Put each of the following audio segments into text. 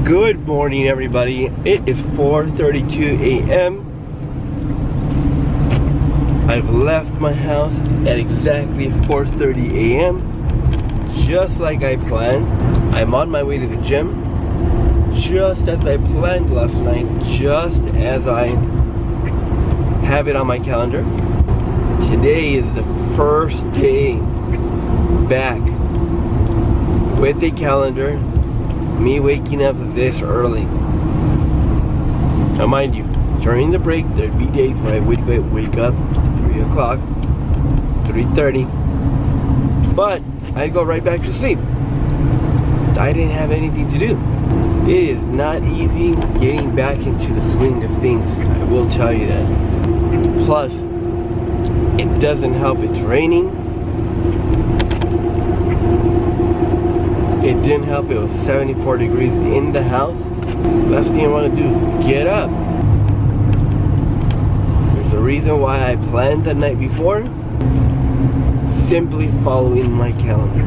Good morning, everybody. It is 4:32 a.m. I've left my house at exactly 4:30 a.m. just like I planned. I'm on my way to the gym just as I planned last night, just as I have it on my calendar. Today is the first day back with a calendar, me waking up this early. Now mind you, during the break there'd be days where I would wake up at 3 o'clock, 3:30, but I'd go right back to sleep. I didn't have anything to do. It is not easy getting back into the swing of things, I will tell you that. Plus, it doesn't help it's raining. It didn't help it was 74 degrees in the house. Last thing I want to do is get up. There's a reason why I planned the night before. Simply following my calendar.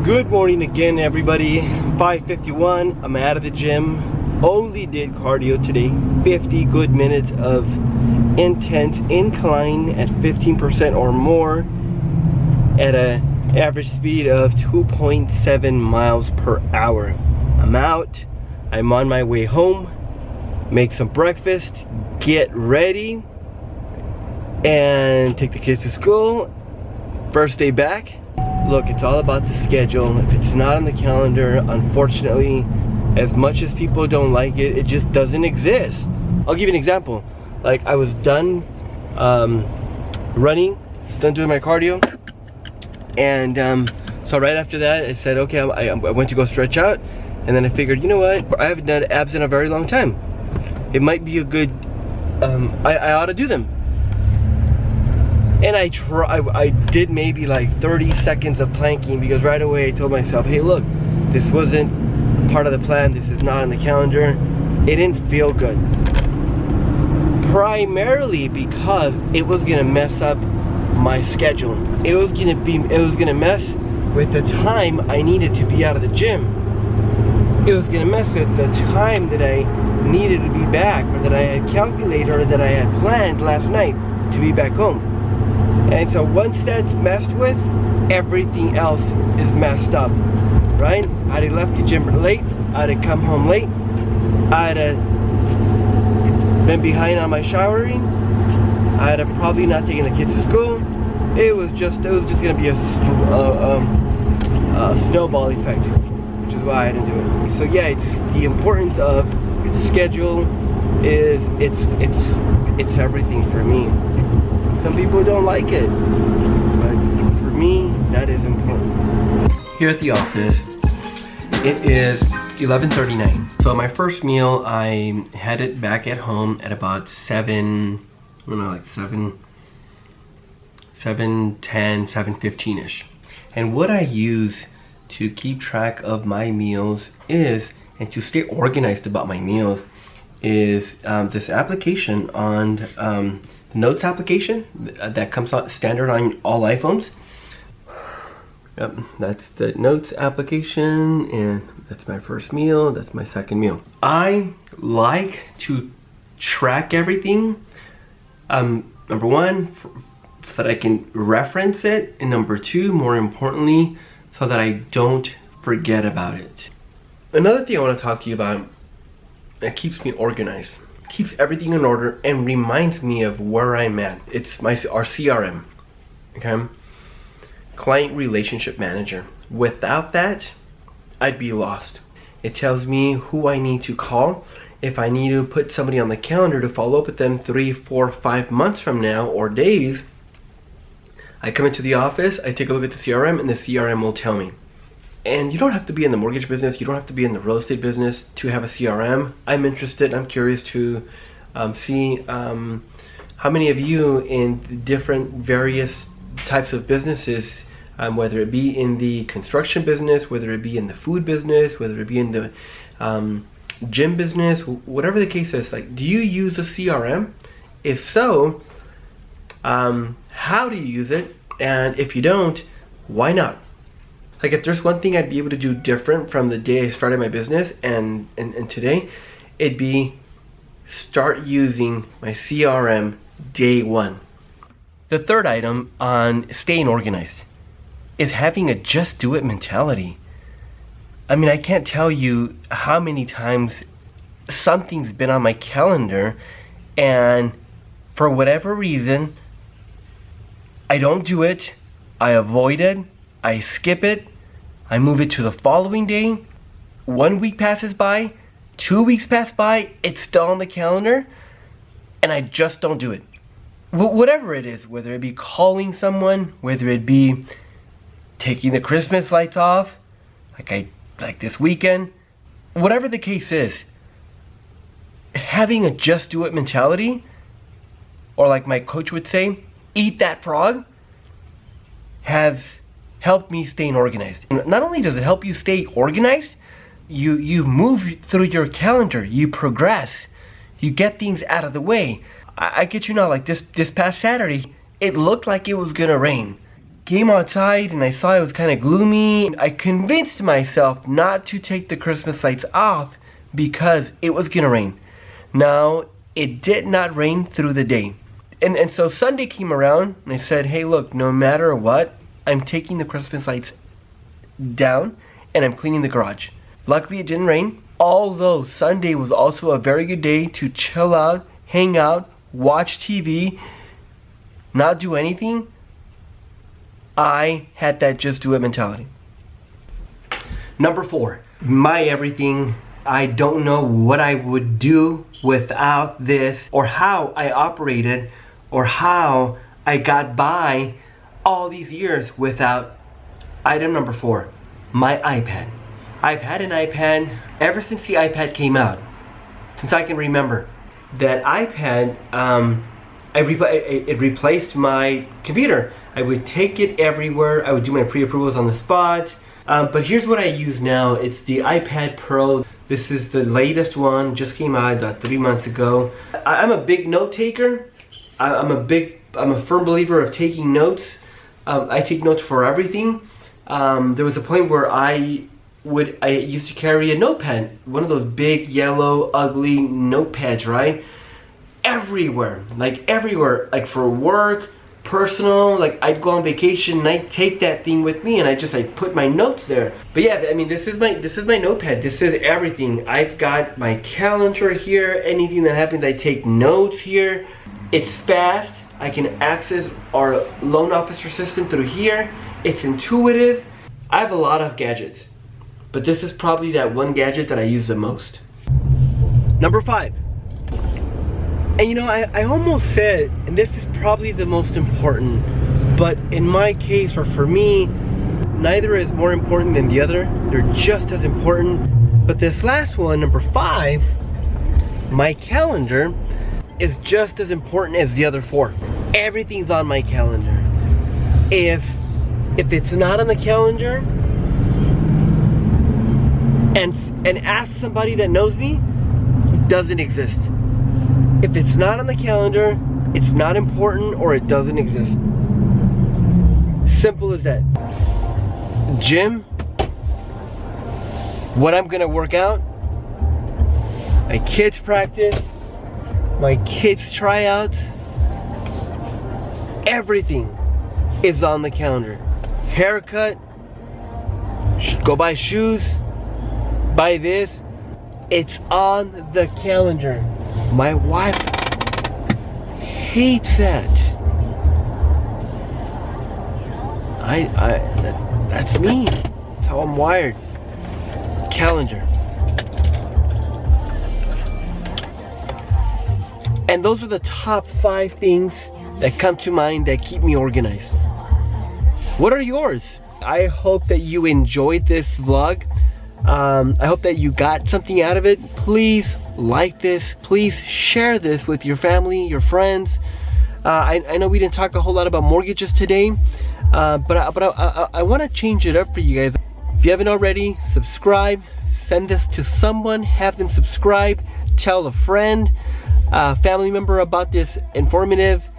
Good morning again, everybody. 5:51, I'm out of the gym. Only did cardio today. 50 good minutes of intense incline at 15% or more at a average speed of 2.7 miles per hour. I'm out. I'm on my way home. Make some breakfast, get ready, and take the kids to school. First day back. Look, it's all about the schedule. If it's not on the calendar, unfortunately, as much as people don't like it, it just doesn't exist. I'll give you an example. Like, I was done running, done doing my cardio, and so right after that I said, okay, I went to go stretch out, and then I figured, you know what, I haven't done abs in a very long time. It might be a good, I ought to do them. And I did maybe like 30 seconds of planking, because right away I told myself, hey look, this wasn't part of the plan, this is not on the calendar. It didn't feel good. Primarily because it was gonna mess up my schedule. It was gonna mess with the time I needed to be out of the gym. It was gonna mess with the time that I needed to be back, or that I had calculated, or that I had planned last night to be back home. And so once that's messed with, everything else is messed up, right? I'd have left the gym late, I'd have come home late, I'd have been behind on my showering, I'd have probably not taken the kids to school. It was just gonna be a snowball effect, which is why I didn't do it. So yeah, it's the importance of schedule is it's everything for me. Some people don't like it, but for me, that is important. Here at the office, it is 11:39. So my first meal, I had it back at home at about 7:10, 7:15-ish. And what I use to keep track of my meals is, and to stay organized about my meals, is this application on the Notes application that comes out standard on all iPhones. Yep, that's the Notes application, and that's my first meal, that's my second meal. I like to track everything, number one, so that I can reference it, and number two, more importantly, so that I don't forget about it. Another thing I want to talk to you about that keeps me organized, keeps everything in order, and reminds me of where I'm at. It's our CRM, okay? Client Relationship Manager. Without that, I'd be lost. It tells me who I need to call if I need to put somebody on the calendar to follow up with them 3, 4, 5 months from now, or days. I come into the office, I take a look at the CRM, and the CRM will tell me. And you don't have to be in the mortgage business, you don't have to be in the real estate business to have a CRM. I'm interested, I'm curious to see how many of you in different various types of businesses, whether it be in the construction business, whether it be in the food business, whether it be in the gym business, whatever the case is, like, do you use a CRM? If so, how do you use it? And if you don't, why not? Like if there's one thing I'd be able to do different from the day I started my business and today, it'd be start using my CRM day one. The third item on staying organized is having a just do it mentality. I mean, I can't tell you how many times something's been on my calendar and for whatever reason, I don't do it, I avoid it, I skip it, I move it to the following day. 1 week passes by, 2 weeks pass by, it's still on the calendar, and I just don't do it. Whatever it is, whether it be calling someone, whether it be taking the Christmas lights off, like this weekend, whatever the case is, having a just do it mentality, or like my coach would say, eat that frog, has helped me stay organized. Not only does it help you stay organized, you move through your calendar, you progress, you get things out of the way. I get you now, like this past Saturday, it looked like it was gonna rain. Came outside and I saw it was kind of gloomy. I convinced myself not to take the Christmas lights off because it was gonna rain. Now, it did not rain through the day. And so Sunday came around and I said, hey look, no matter what, I'm taking the Christmas lights down and I'm cleaning the garage. Luckily it didn't rain, although Sunday was also a very good day to chill out, hang out, watch TV, not do anything. I had that just do it mentality. Number 4, my everything. I don't know what I would do without this, or how I operated, or how I got by all these years without item number 4, my iPad. I've had an iPad ever since the iPad came out, since I can remember. That iPad, it replaced my computer. I would take it everywhere. I would do my pre-approvals on the spot. But here's what I use now. It's the iPad Pro. This is the latest one, just came out about 3 months ago. I'm a big note taker. I'm a firm believer of taking notes. I take notes for everything. There was a point where I used to carry a notepad, one of those big yellow ugly notepads, right? Everywhere, like for work, personal, like I'd go on vacation and I'd take that thing with me and I put my notes there. But yeah, I mean, this is my notepad. This is everything. I've got my calendar here. Anything that happens, I take notes here. It's fast. I can access our loan officer system through here. It's intuitive. I have a lot of gadgets, but this is probably that one gadget that I use the most. Number 5. And you know, I almost said, and this is probably the most important, but in my case, or for me, neither is more important than the other. They're just as important. But this last one, number 5, my calendar, is just as important as the other 4. Everything's on my calendar. If it's not on the calendar, and ask somebody that knows me, it doesn't exist. If it's not on the calendar, it's not important, or it doesn't exist. Simple as that. Gym, what I'm gonna work out, my kids' practice, my kids' tryouts, everything is on the calendar. Haircut, go buy shoes, buy this, it's on the calendar. My wife hates that. That's me. That's how I'm wired. Calendar. And those are the top 5 things that come to mind that keep me organized. What are yours? I hope that you enjoyed this vlog. I hope that you got something out of it. Please like this. Please share this with your family, your friends. I know we didn't talk a whole lot about mortgages today, but I want to change it up for you guys. If you haven't already, subscribe. Send this to someone. Have them subscribe. Tell a friend, family member about this informative,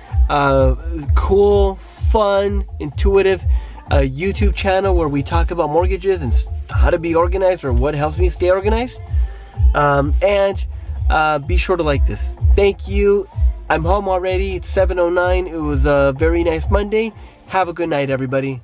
cool, fun, intuitive a YouTube channel where we talk about mortgages and how to be organized, or what helps me stay organized. Be sure to like this. Thank you. I'm home already. It's 7:09. It was a very nice Monday. Have a good night, everybody.